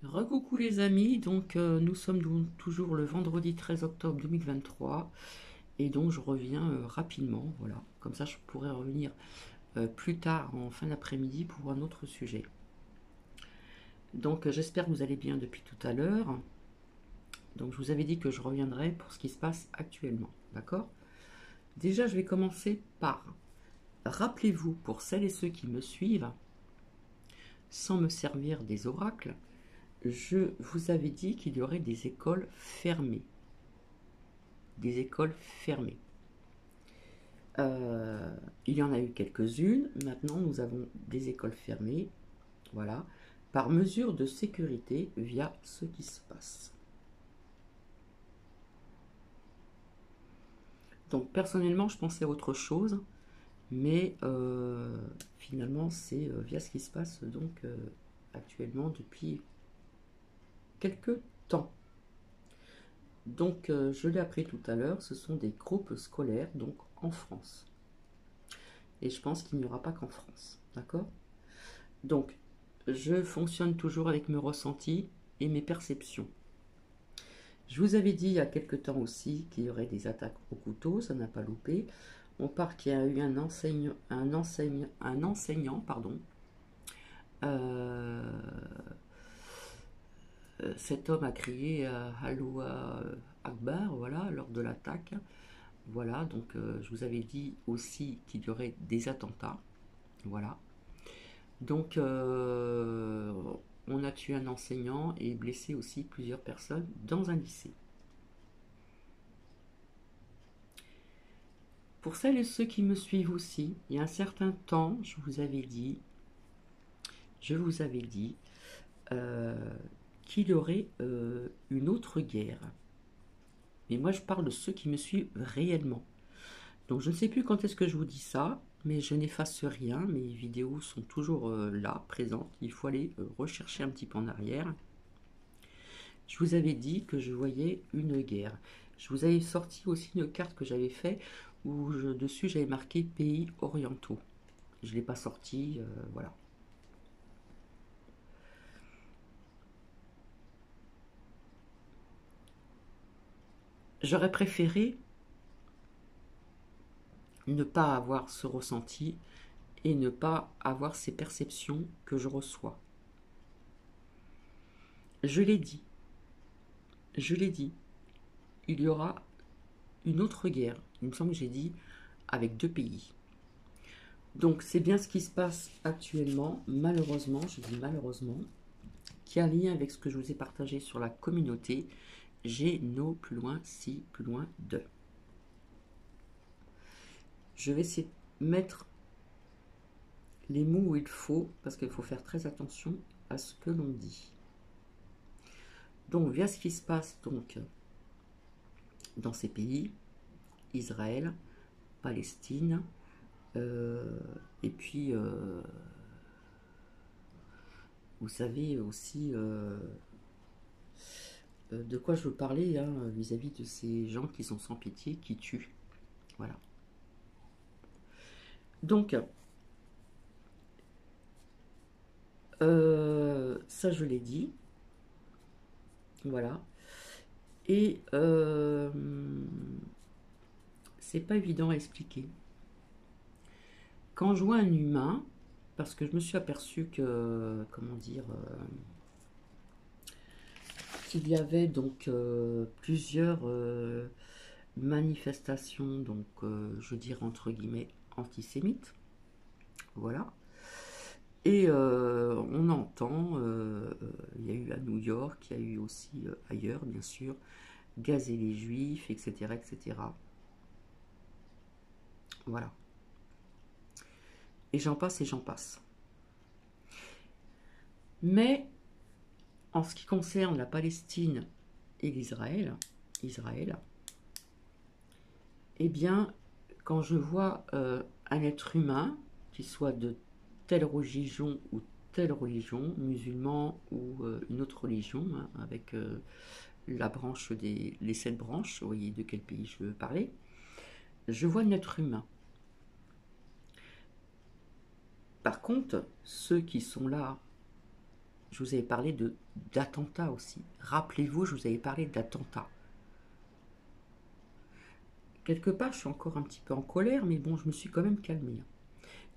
Recoucou les amis, donc nous sommes toujours le vendredi 13 octobre 2023 et donc je reviens rapidement, voilà, comme ça je pourrais revenir plus tard en fin d'après-midi pour un autre sujet. Donc j'espère que vous allez bien depuis tout à l'heure. Donc je vous avais dit que je reviendrai pour ce qui se passe actuellement, d'accord? Déjà je vais commencer par, rappelez-vous pour celles et ceux qui me suivent, sans me servir des oracles, je vous avais dit qu'il y aurait des écoles fermées. Des écoles fermées. Il y en a eu quelques-unes. Maintenant, nous avons des écoles fermées. Voilà. Par mesure de sécurité via ce qui se passe. Donc, personnellement, je pensais à autre chose. Mais finalement, c'est via ce qui se passe donc actuellement depuis quelques temps. Donc, je l'ai appris tout à l'heure, ce sont des groupes scolaires, donc en France. Et je pense qu'il n'y aura pas qu'en France. D'accord? Donc, je fonctionne toujours avec mes ressentis et mes perceptions. Je vous avais dit il y a quelque temps aussi qu'il y aurait des attaques au couteau, ça n'a pas loupé. On part qu'il y a eu un enseignant pardon. Euh, Cet homme a crié Allahu Akbar, voilà, lors de l'attaque. Voilà, donc je vous avais dit aussi qu'il y aurait des attentats. Voilà. Donc, on a tué un enseignant et blessé aussi plusieurs personnes dans un lycée. Pour celles et ceux qui me suivent aussi, il y a un certain temps, je vous avais dit euh, qu'il y aurait une autre guerre. Mais moi, je parle de ceux qui me suivent réellement. Donc, je ne sais plus quand est-ce que je vous dis ça, mais je n'efface rien. Mes vidéos sont toujours là, présentes. Il faut aller rechercher un petit peu en arrière. Je vous avais dit que je voyais une guerre. Je vous avais sorti aussi une carte que j'avais faite où dessus j'avais marqué pays orientaux. Je ne l'ai pas sorti, voilà. J'aurais préféré ne pas avoir ce ressenti et ne pas avoir ces perceptions que je reçois. Je l'ai dit, je l'ai dit, il y aura une autre guerre. Il me semble que j'ai dit avec deux pays. Donc c'est bien ce qui se passe actuellement, malheureusement, je dis malheureusement, qui a un lien avec ce que je vous ai partagé sur la communauté. J'ai nos plus loin, si plus loin de. Je vais essayer de mettre les mots où il faut, parce qu'il faut faire très attention à ce que l'on dit. Donc, via ce qui se passe donc dans ces pays, Israël, Palestine, et puis vous savez aussi de quoi je veux parler hein, vis-à-vis de ces gens qui sont sans pitié, qui tuent. Voilà. Donc, ça je l'ai dit. Voilà. Et c'est pas évident à expliquer. Quand je vois un humain, parce que je me suis aperçu que, comment dire, qu'il y avait donc plusieurs manifestations, donc je dirais entre guillemets antisémites, voilà. Et on entend, il y a eu à New York, il y a eu aussi ailleurs, bien sûr, gazer les juifs, etc., etc. Voilà. Et j'en passe et j'en passe. Mais en ce qui concerne la Palestine et l'Israël, Israël, eh bien, quand je vois un être humain, qui soit de telle religion ou telle religion, musulman ou une autre religion, hein, avec la branche les 7 branches, vous voyez de quel pays je veux parler, je vois un être humain. Par contre, ceux qui sont là je vous avais parlé d'attentats aussi. Rappelez-vous, je vous avais parlé d'attentats. Quelque part, je suis encore un petit peu en colère, mais bon, je me suis quand même calmée.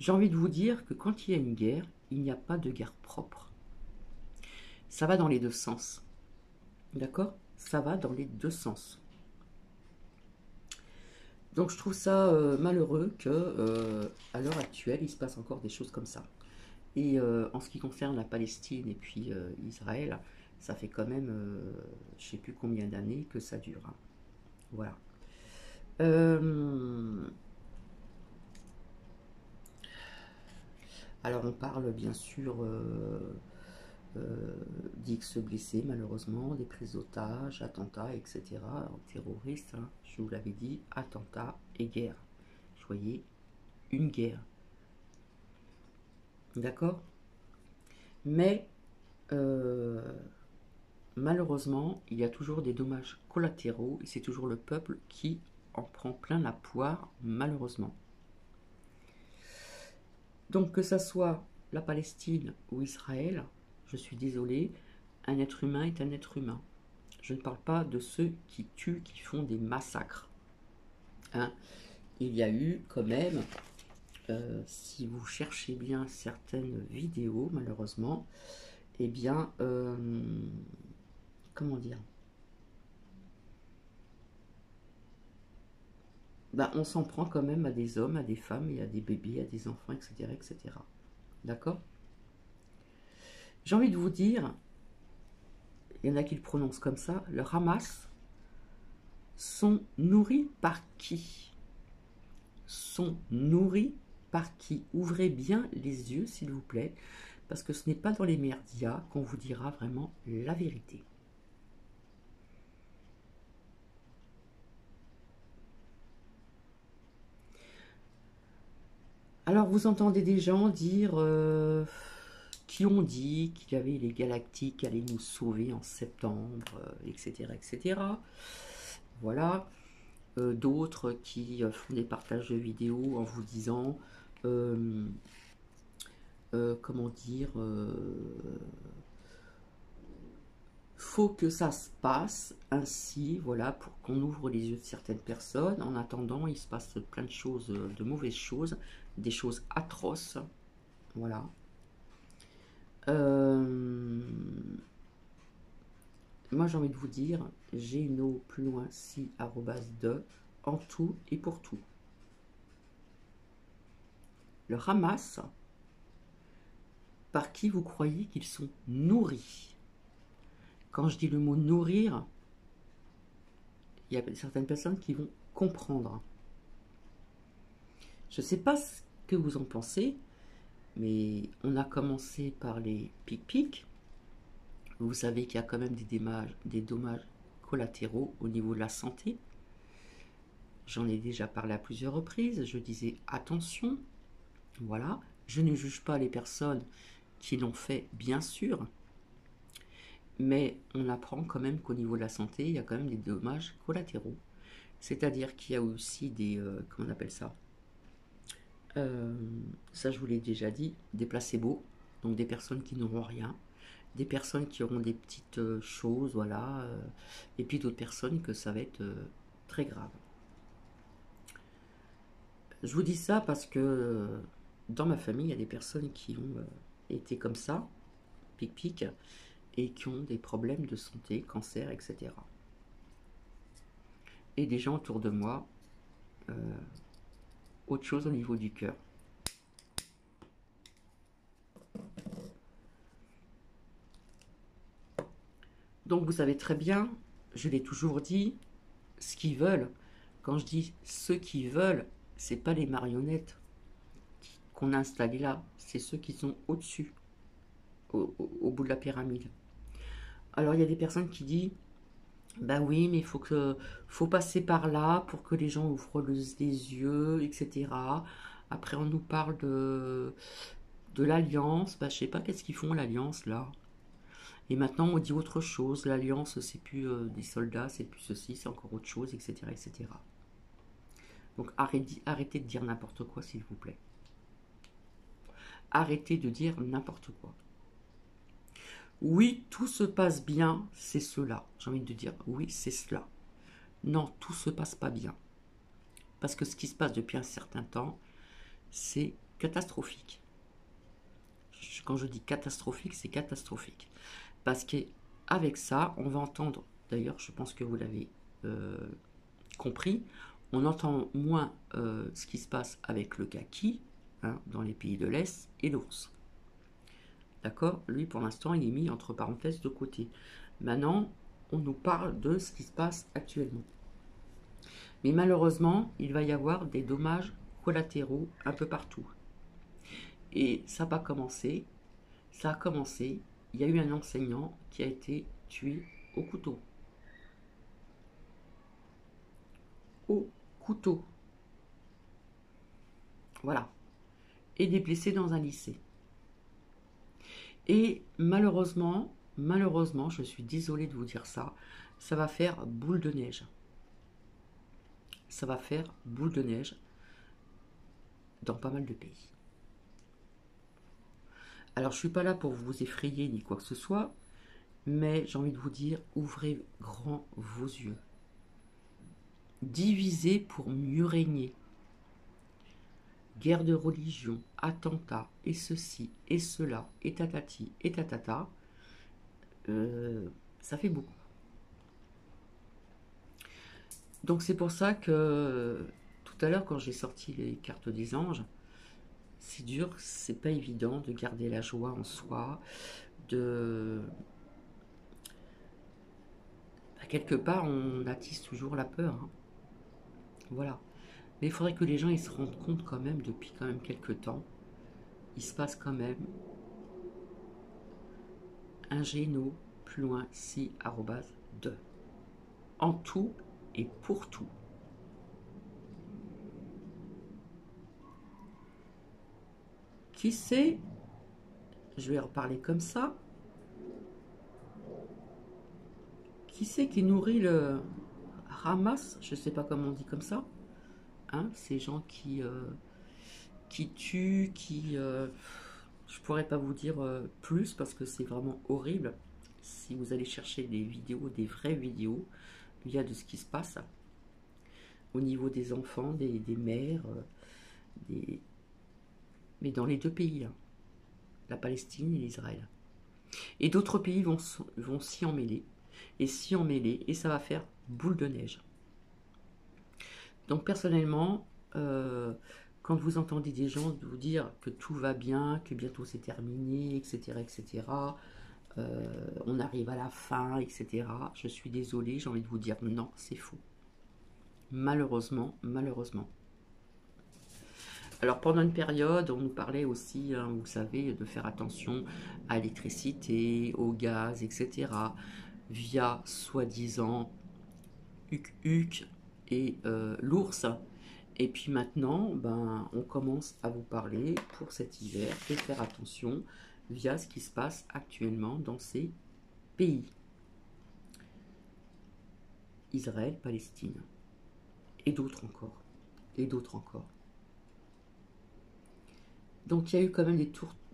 J'ai envie de vous dire que quand il y a une guerre, il n'y a pas de guerre propre. Ça va dans les deux sens. D'accord? Ça va dans les deux sens. Donc je trouve ça malheureux que à l'heure actuelle, il se passe encore des choses comme ça. Et en ce qui concerne la Palestine et puis Israël, ça fait quand même, je ne sais plus combien d'années que ça dure. Hein. Voilà. Alors on parle bien sûr d'X blessés malheureusement, des prises d'otages, attentats, etc. Alors, terroristes, hein, je vous l'avais dit, attentats et guerre. Vous voyez, une guerre. D'accord? Mais malheureusement, il y a toujours des dommages collatéraux et c'est toujours le peuple qui en prend plein la poire, malheureusement. Donc que ça soit la Palestine ou Israël, je suis désolée, un être humain est un être humain. Je ne parle pas de ceux qui tuent, qui font des massacres. Hein. Il y a eu quand même, si vous cherchez bien certaines vidéos, malheureusement, eh bien, comment dire, ben, on s'en prend quand même à des hommes, à des femmes, et à des bébés, à des enfants, etc. etc. D'accord? J'ai envie de vous dire, il y en a qui le prononcent comme ça, le Hamas sont nourris par qui? Sont nourris par qui? Ouvrez bien les yeux, s'il vous plaît, parce que ce n'est pas dans les médias qu'on vous dira vraiment la vérité. Alors vous entendez des gens dire qui ont dit qu'il y avait les galactiques qui allaient nous sauver en septembre, etc., etc. Voilà. D'autres qui font des partages de vidéos en vous disant comment dire, faut que ça se passe ainsi, voilà, pour qu'on ouvre les yeux de certaines personnes. En attendant, il se passe plein de choses, de mauvaises choses, des choses atroces, voilà. Moi, j'ai envie de vous dire, Geno plus loin si @ en tout et pour tout. Le Hamas, par qui vous croyez qu'ils sont nourris? Quand je dis le mot nourrir, il y a certaines personnes qui vont comprendre. Je ne sais pas ce que vous en pensez, mais on a commencé par les pic-pic. Vous savez qu'il y a quand même des dommages collatéraux au niveau de la santé. J'en ai déjà parlé à plusieurs reprises. Je disais attention, voilà. Je ne juge pas les personnes qui l'ont fait, bien sûr. Mais on apprend quand même qu'au niveau de la santé, il y a quand même des dommages collatéraux. C'est-à-dire qu'il y a aussi des... comment on appelle ça? Ça, je vous l'ai déjà dit, des placebos. Donc des personnes qui n'auront rien. Des personnes qui auront des petites choses, voilà. Et puis d'autres personnes que ça va être très grave. Je vous dis ça parce que dans ma famille, il y a des personnes qui ont été comme ça, pic-pic, et qui ont des problèmes de santé, cancer, etc. Et des gens autour de moi, autre chose au niveau du cœur. Donc vous savez très bien, je l'ai toujours dit, ce qu'ils veulent. Quand je dis ceux qui veulent, c'est pas les marionnettes qu'on a installées là, c'est ceux qui sont au-dessus, au bout de la pyramide. Alors il y a des personnes qui disent, bah oui, mais faut passer par là pour que les gens ouvrent les yeux, etc. Après on nous parle de l'alliance, bah je sais pas qu'est-ce qu'ils font l'alliance là. Et maintenant on dit autre chose, l'alliance c'est plus des soldats, c'est plus ceci, c'est encore autre chose, etc. etc. Donc arrêtez de dire n'importe quoi s'il vous plaît. Arrêtez de dire n'importe quoi. Oui, tout se passe bien, c'est cela. J'ai envie de dire, oui, c'est cela. Non, tout se passe pas bien. Parce que ce qui se passe depuis un certain temps, c'est catastrophique. Quand je dis catastrophique, c'est catastrophique. Parce qu'avec ça, on va entendre, d'ailleurs, je pense que vous l'avez euh, compris, on entend moins ce qui se passe avec le kaki, hein, dans les pays de l'Est, et l'ours. D'accord? Lui, pour l'instant, il est mis entre parenthèses de côté. Maintenant, on nous parle de ce qui se passe actuellement. Mais malheureusement, il va y avoir des dommages collatéraux un peu partout. Et ça n'a pas commencé. Ça a commencé. Il y a eu un enseignant qui a été tué au couteau. Au couteau. Voilà. Et des blessés dans un lycée. Et malheureusement, je suis désolée de vous dire ça, ça va faire boule de neige. Ça va faire boule de neige dans pas mal de pays. Alors, je ne suis pas là pour vous effrayer ni quoi que ce soit, mais j'ai envie de vous dire, ouvrez grand vos yeux. Divisez pour mieux régner. Guerre de religion, attentats, et ceci, et cela, et tatati, et tatata, ça fait beaucoup. Donc c'est pour ça que tout à l'heure, quand j'ai sorti les cartes des anges, c'est dur, c'est pas évident de garder la joie en soi, de... quelque part, on attise toujours la peur, hein. Voilà. Mais il faudrait que les gens ils se rendent compte quand même, depuis quand même quelques temps, il se passe quand même un géno plus loin si arrobase 2. En tout et pour tout. Qui sait, je vais reparler comme ça, qui c'est qui nourrit le Hamas, je sais pas comment on dit comme ça, hein, ces gens qui tuent, je pourrais pas vous dire plus parce que c'est vraiment horrible. Si vous allez chercher des vidéos, des vraies vidéos, il y a de ce qui se passe au niveau des enfants, des mères, des... mais dans les deux pays, hein, la Palestine et l'Israël. Et d'autres pays vont s'y emmêler, et s'y emmêler, et ça va faire boule de neige. Donc personnellement, quand vous entendez des gens vous dire que tout va bien, que bientôt c'est terminé, etc., etc., on arrive à la fin, etc., je suis désolée, j'ai envie de vous dire non, c'est faux. Malheureusement, malheureusement. Alors pendant une période, on nous parlait aussi, hein, vous savez, de faire attention à l'électricité, au gaz, etc., via soi-disant Huc et l'ours. Et puis maintenant, ben, on commence à vous parler pour cet hiver de faire attention via ce qui se passe actuellement dans ces pays. Israël, Palestine. Et d'autres encore. Et d'autres encore. Donc il y a eu quand même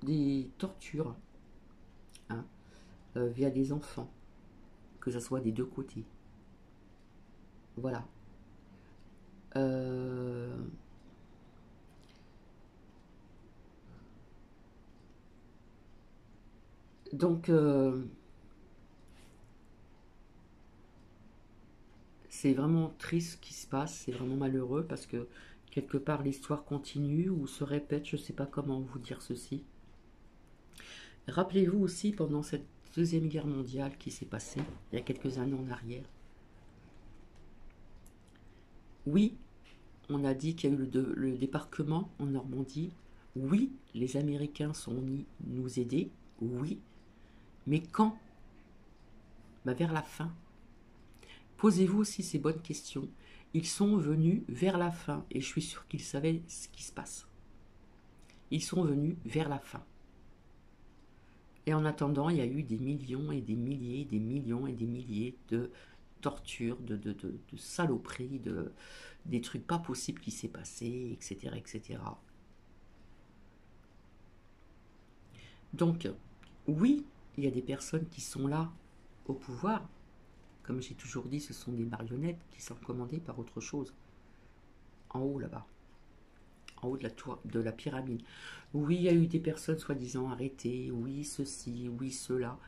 des tortures, hein, via des enfants, que ce soit des deux côtés. Voilà. Donc c'est vraiment triste ce qui se passe, c'est vraiment malheureux parce que quelque part l'histoire continue ou se répète, je ne sais pas comment vous dire ceci. Rappelez-vous aussi pendant cette Deuxième Guerre mondiale qui s'est passée il y a quelques années en arrière. Oui, on a dit qu'il y a eu le débarquement en Normandie. Oui, les Américains sont venus nous aider. Oui, mais quand? Bah, vers la fin. Posez-vous aussi ces bonnes questions. Ils sont venus vers la fin et je suis sûr qu'ils savaient ce qui se passe. Ils sont venus vers la fin. Et en attendant, il y a eu des millions et des milliers, des millions et des milliers de tortures, de saloperies, des trucs pas possibles qui s'est passé, etc., etc. Donc, oui, il y a des personnes qui sont là au pouvoir. Comme j'ai toujours dit, ce sont des marionnettes qui sont commandées par autre chose. En haut là-bas, en haut de la tour, de la pyramide. Oui, il y a eu des personnes soi-disant arrêtées, oui, ceci, oui, cela.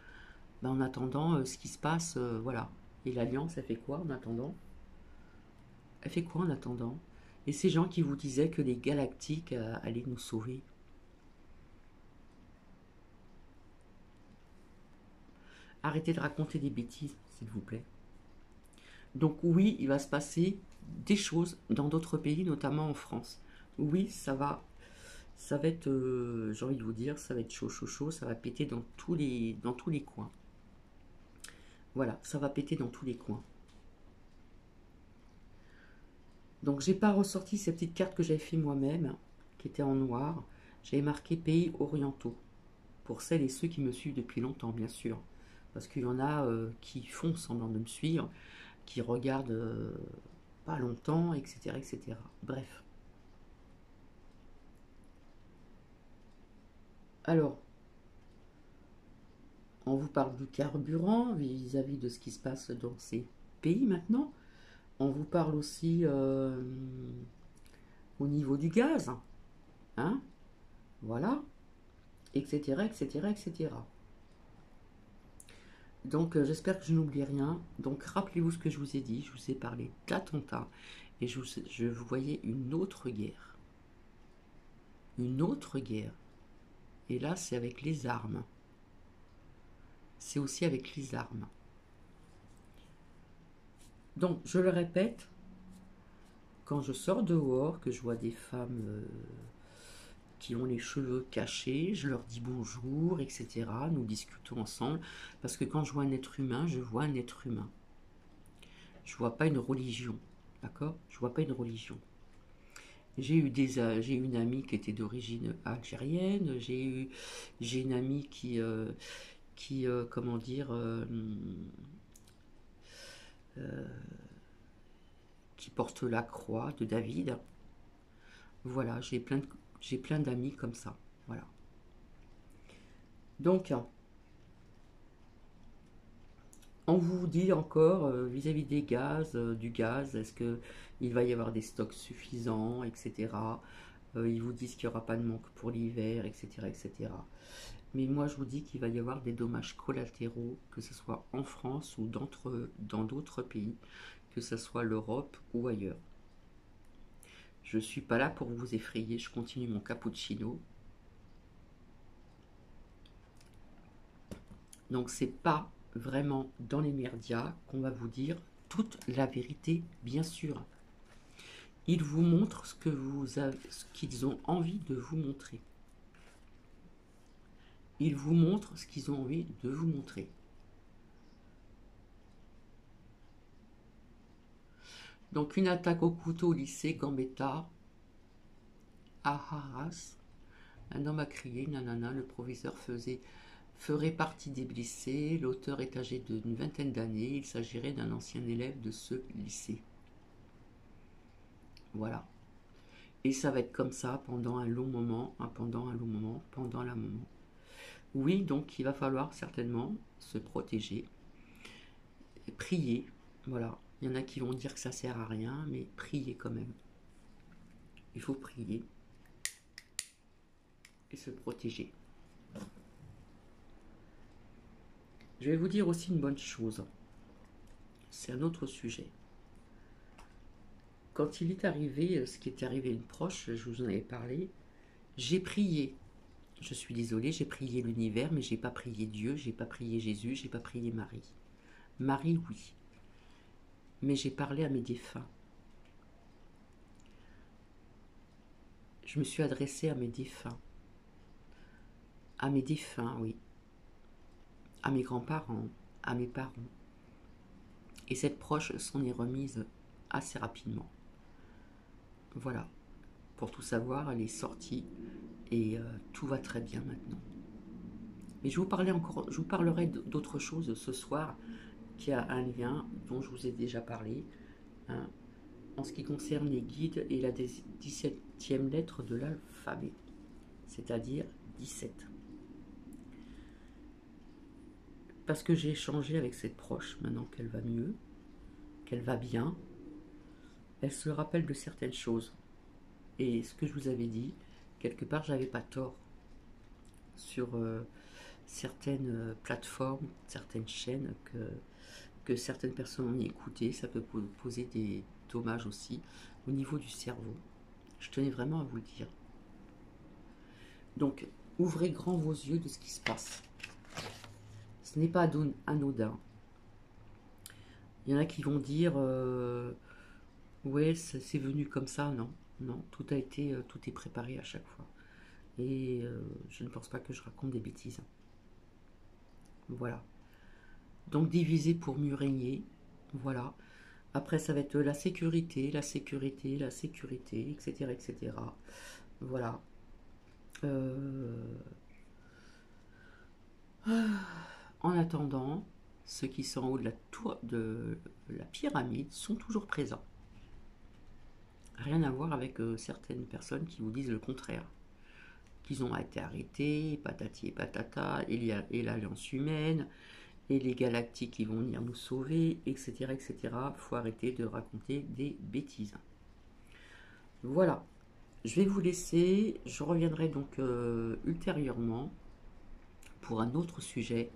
Ben, en attendant, ce qui se passe, voilà. Et l'Alliance, elle fait quoi en attendant? Elle fait quoi en attendant? Et ces gens qui vous disaient que les galactiques allaient nous sauver. Arrêtez de raconter des bêtises, s'il vous plaît. Donc oui, il va se passer des choses dans d'autres pays, notamment en France. Oui, ça va être, j'ai envie de vous dire, ça va être chaud, chaud, chaud, ça va péter dans tous les coins. Voilà, ça va péter dans tous les coins. Donc j'ai pas ressorti ces petites cartes que j'avais fait moi-même, qui étaient en noir. J'avais marqué pays orientaux, pour celles et ceux qui me suivent depuis longtemps, bien sûr. Parce qu'il y en a qui font semblant de me suivre, qui regardent pas longtemps, etc., etc. Bref. Alors, on vous parle du carburant vis-à-vis de ce qui se passe dans ces pays maintenant. On vous parle aussi au niveau du gaz, hein, voilà, etc., etc., etc. Donc j'espère que je n'oublie rien. Donc rappelez-vous ce que je vous ai dit. Je vous ai parlé d'attentat et je vous voyais une autre guerre. Une autre guerre. Et là, c'est avec les armes. C'est aussi avec les armes. Donc, je le répète, quand je sors dehors, que je vois des femmes qui ont les cheveux cachés, je leur dis bonjour, etc. Nous discutons ensemble, parce que quand je vois un être humain, je vois un être humain. Je vois pas une religion, d'accord? Je vois pas une religion. J'ai eu une amie qui était d'origine algérienne, j'ai une amie comment dire, qui porte la croix de David. Voilà, j'ai plein d'amis comme ça. Voilà. Donc, on vous dit encore vis-à-vis des gaz, du gaz, est-ce que il va y avoir des stocks suffisants, etc. Ils vous disent qu'il n'y aura pas de manque pour l'hiver, etc., etc. Mais moi, je vous dis qu'il va y avoir des dommages collatéraux, que ce soit en France ou dans d'autres pays, que ce soit l'Europe ou ailleurs. Je ne suis pas là pour vous effrayer, je continue mon cappuccino. Donc c'est pas vraiment dans les médias qu'on va vous dire toute la vérité, bien sûr. Ils vous montrent ce qu'ils ont envie de vous montrer. Ils vous montrent ce qu'ils ont envie de vous montrer. Donc une attaque au couteau au lycée Gambetta à Arras. Un homme a crié, nanana, le proviseur ferait partie des blessés. L'auteur est âgé d'une vingtaine d'années. Il s'agirait d'un ancien élève de ce lycée. Voilà. Et ça va être comme ça pendant un long moment, pendant un long moment, pendant la moment. Oui, donc il va falloir certainement se protéger, prier. Voilà. Il y en a qui vont dire que ça sert à rien, mais prier quand même. Il faut prier et se protéger. Je vais vous dire aussi une bonne chose. C'est un autre sujet. Quand il est arrivé, ce qui est arrivé à une proche, je vous en avais parlé, j'ai prié. Je suis désolée, j'ai prié l'univers, mais j'ai pas prié Dieu, j'ai pas prié Jésus, j'ai pas prié Marie. Marie, oui. Mais j'ai parlé à mes défunts. Je me suis adressée à mes défunts. À mes défunts, oui. À mes grands-parents, à mes parents. Et cette proche s'en est remise assez rapidement. Voilà. Pour tout savoir, elle est sortie et tout va très bien maintenant. Mais je vous parlerai d'autre chose ce soir qui a un lien dont je vous ai déjà parlé, hein, en ce qui concerne les guides et la 17e lettre de l'alphabet, c'est-à-dire 17. parce que j'ai échangé avec cette proche, maintenant qu'elle va mieux, qu'elle va bien, elle se rappelle de certaines choses. Et ce que je vous avais dit, quelque part, j'avais pas tort sur certaines plateformes, certaines chaînes que certaines personnes ont écouté. Ça peut poser des dommages aussi au niveau du cerveau. Je tenais vraiment à vous le dire. Donc, ouvrez grand vos yeux de ce qui se passe. Ce n'est pas anodin. Il y en a qui vont dire ouais, c'est venu comme ça. Non, non, tout a été, tout est préparé à chaque fois. Et je ne pense pas que je raconte des bêtises. Voilà. Donc diviser pour mieux régner. Voilà. Après, ça va être la sécurité, la sécurité, la sécurité, etc., etc. Voilà. En attendant, ceux qui sont en haut de la tour de la pyramide sont toujours présents. Rien à voir avec certaines personnes qui vous disent le contraire. Qu'ils ont été arrêtés, patati et patata, et l'alliance humaine, et les galactiques qui vont venir nous sauver, etc., etc. Faut arrêter de raconter des bêtises. Voilà. Je vais vous laisser. Je reviendrai donc ultérieurement pour un autre sujet.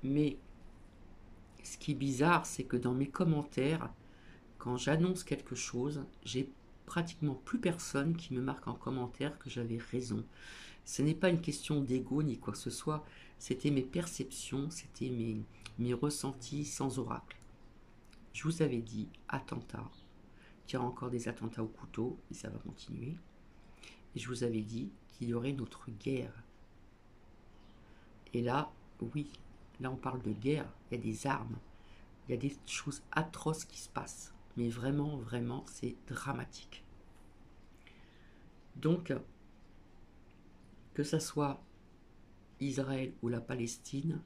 Mais ce qui est bizarre, c'est que dans mes commentaires, quand j'annonce quelque chose, j'ai pratiquement plus personne qui me marque en commentaire que j'avais raison. Ce n'est pas une question d'ego ni quoi que ce soit, c'était mes perceptions, c'était mes ressentis sans oracle. Je vous avais dit attentat, qu'il y aura encore des attentats au couteau, et ça va continuer. Et je vous avais dit qu'il y aurait notre guerre. Et là, oui, là on parle de guerre, il y a des armes, il y a des choses atroces qui se passent. Mais vraiment, vraiment, c'est dramatique. Donc, que ça soit Israël ou la Palestine,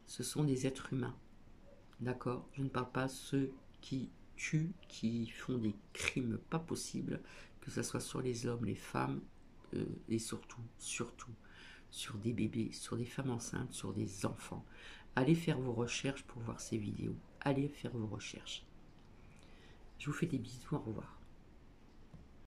ce sont des êtres humains. D'accord? Je ne parle pas de ceux qui tuent, qui font des crimes pas possibles, que ce soit sur les hommes, les femmes, et surtout, sur des bébés, sur des femmes enceintes, sur des enfants. Allez faire vos recherches pour voir ces vidéos. Allez faire vos recherches. Je vous fais des bisous, au revoir.